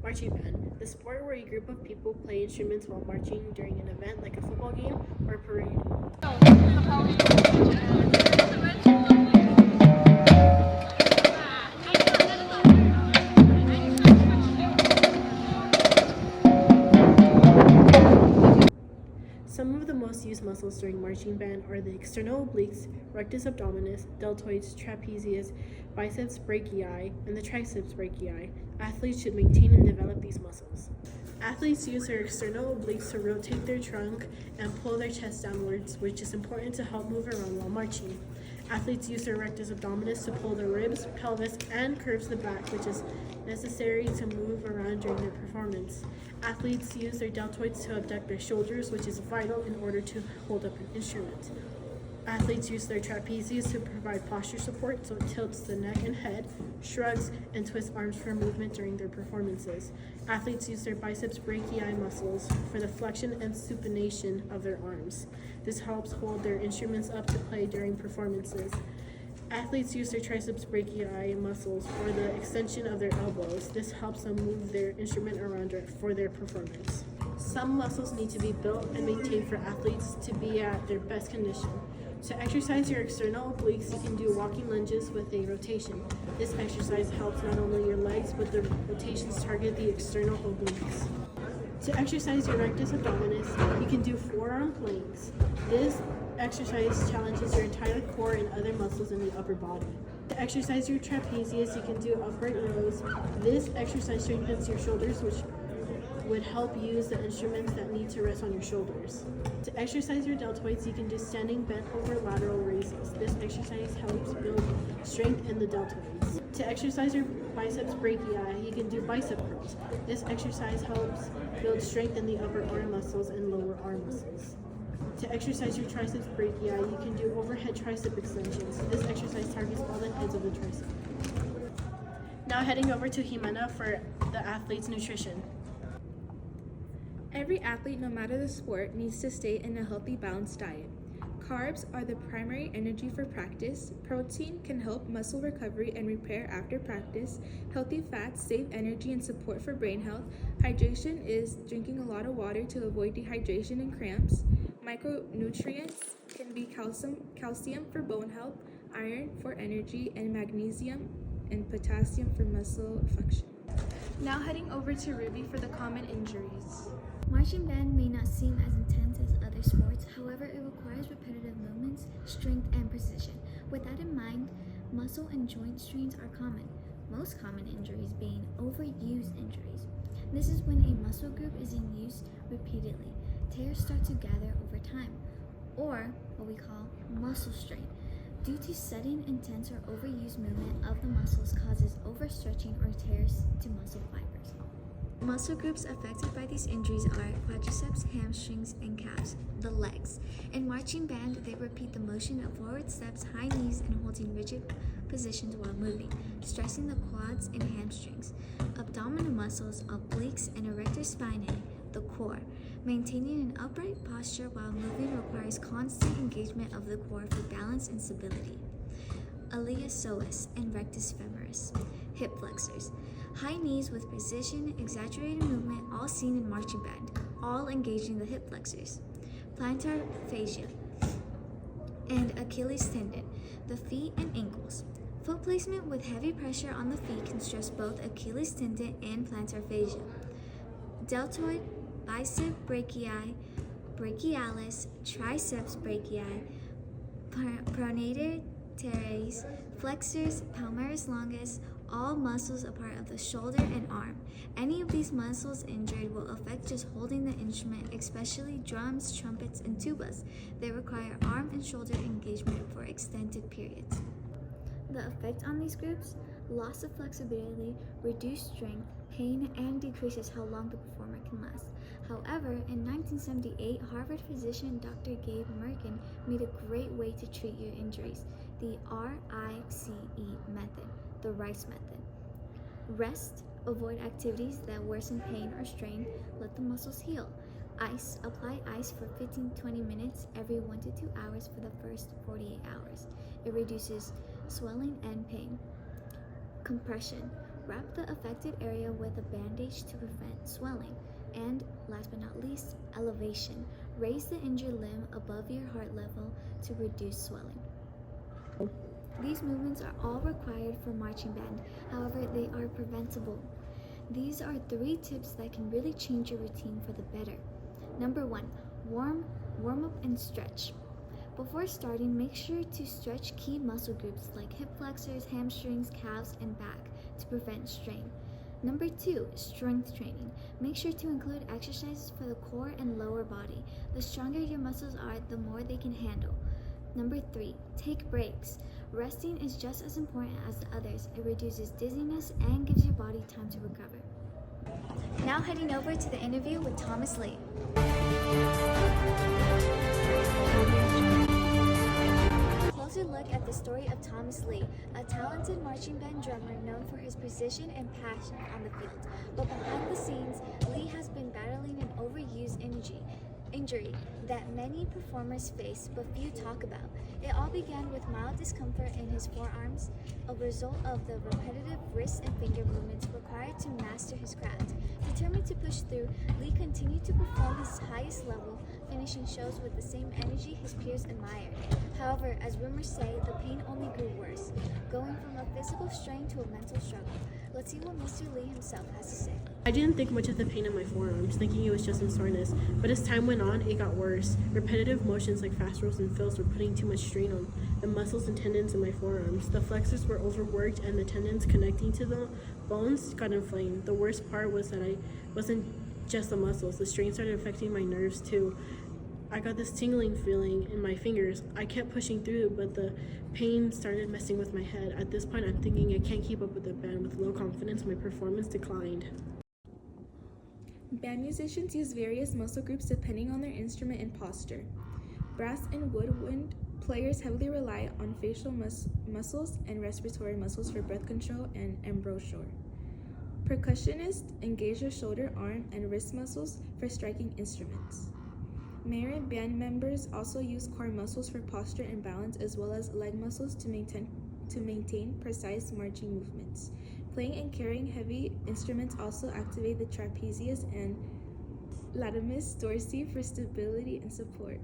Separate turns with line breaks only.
Marching band, the sport where a group of people play instruments while marching during an event like a football game or parade. Some of the most used muscles during marching band are the external obliques, rectus abdominis, deltoids, trapezius, biceps brachii, and the triceps brachii. Athletes should maintain and develop these muscles. Athletes use their external obliques to rotate their trunk and pull their chest downwards, which is important to help move around while marching. Athletes use their rectus abdominis to pull the ribs, pelvis, and curves the back, which is necessary to move around during their performance. Athletes use their deltoids to abduct their shoulders, which is vital in order to hold up an instrument. Athletes use their trapezius to provide posture support, so it tilts the neck and head, shrugs, and twists arms for movement during their performances. Athletes use their biceps brachii muscles for the flexion and supination of their arms. This helps hold their instruments up to play during performances. Athletes use their triceps brachii muscles for the extension of their elbows. This helps them move their instrument around for their performance. Some muscles need to be built and maintained for athletes to be at their best condition. To exercise your external obliques, you can do walking lunges with a rotation. This exercise helps not only your legs, but the rotations target the external obliques. To exercise your rectus abdominis, you can do forearm planks. This exercise challenges your entire core and other muscles in the upper body. To exercise your trapezius, you can do upright rows. This exercise strengthens your shoulders, which would help use the instruments that need to rest on your shoulders. To exercise your deltoids, you can do standing bent over lateral raises. This exercise helps build strength in the deltoids. To exercise your biceps brachii, you can do bicep curls. This exercise helps build strength in the upper arm muscles and lower arm muscles. To exercise your triceps brachii, you can do overhead tricep extensions. This exercise targets all the heads of the tricep. Now heading over to Jimena for the athlete's nutrition.
Every athlete, no matter the sport, needs to stay in a healthy, balanced diet. Carbs are the primary energy for practice. Protein can help muscle recovery and repair after practice. Healthy fats save energy and support for brain health. Hydration is drinking a lot of water to avoid dehydration and cramps. Micronutrients can be calcium for bone health, iron for energy, and magnesium and potassium for muscle function. Now heading over to Ruby for the common injuries.
Marching band may not seem as intense as other sports, however, it requires repetitive movements, strength, and precision. With that in mind, muscle and joint strains are common, most common injuries being overuse injuries. This is when a muscle group is in use repeatedly. Tears start to gather over time, or what we call muscle strain. Due to sudden, intense, or overuse movement of the muscles causes overstretching or tears to muscle fibers. Muscle groups affected by these injuries are quadriceps, hamstrings, and calves, the legs. In marching band, they repeat the motion of forward steps, high knees, and holding rigid positions while moving, stressing the quads and hamstrings. Abdominal muscles, obliques, and erector spinae, the core. Maintaining an upright posture while moving requires constant engagement of the core for balance and stability. Iliopsoas and rectus femoris, hip flexors. High knees with precision, exaggerated movement, all seen in marching band, all engaging the hip flexors. Plantar fascia and Achilles tendon, the feet and ankles. Foot placement with heavy pressure on the feet can stress both Achilles tendon and plantar fascia. Deltoid, bicep brachii, brachialis, triceps brachii, pronator teres, flexors, palmaris longus, all muscles a part of the shoulder and arm. Any of these muscles injured will affect just holding the instrument, especially drums, trumpets, and tubas. They require arm and shoulder engagement for extended periods. The effect on these groups: loss of flexibility, reduced strength, pain, and decreases how long the performer can last. However, in 1978, Harvard physician Dr. Gabe Mirkin made a great way to treat your injuries: the RICE method, the RICE method. Rest, avoid activities that worsen pain or strain, let the muscles heal. Ice, apply ice for 15-20 minutes every 1 to 2 hours for the first 48 hours. It reduces swelling and pain. Compression, Wrap the affected area with a bandage to prevent swelling. And last but not least, elevation. Raise the injured limb above your heart level to reduce swelling. These movements are all required for marching band, however, they are preventable. These are 3 tips that can really change your routine for the better. Number 1, warm up and stretch. Before starting, make sure to stretch key muscle groups like hip flexors, hamstrings, calves, and back to prevent strain. Number 2, strength training. Make sure to include exercises for the core and lower body. The stronger your muscles are, the more they can handle. Number 3, take breaks. Resting is just as important as the others. It reduces dizziness and gives your body time to recover. Now heading over to the interview with Thomas Lee. Closer look at the story of Thomas Lee, a talented marching band drummer known for his precision and passion on the field. But behind the scenes, Lee has been battling an overused injury that many performers face but few talk about. It all began with mild discomfort in his forearms, a result of the repetitive wrist and finger movements required to master his craft. Determined to push through, Lee continued to perform his highest level, finishing shows with the same energy his peers admired. However, as rumors say, the pain only grew worse, going from a physical strain to a mental struggle. Let's see what Mr. Lee himself has to say.
I didn't think much of the pain in my forearms, thinking it was just some soreness, but as time went on, it got worse. Repetitive motions like fast rolls and fills were putting too much strain on the muscles and tendons in my forearms. The flexors were overworked and the tendons connecting to the bones got inflamed. The worst part was that I wasn't just the muscles, the strain started affecting my nerves too. I got this tingling feeling in my fingers. I kept pushing through, but the pain started messing with my head. At this point, I'm thinking I can't keep up with the band. With low confidence, my performance declined.
Band musicians use various muscle groups depending on their instrument and posture. Brass and woodwind players heavily rely on facial muscles and respiratory muscles for breath control and embouchure. Percussionists engage their shoulder, arm, and wrist muscles for striking instruments. Merit band members also use core muscles for posture and balance, as well as leg muscles to maintain precise marching movements. Playing and carrying heavy instruments also activate the trapezius and latissimus dorsi for stability and support.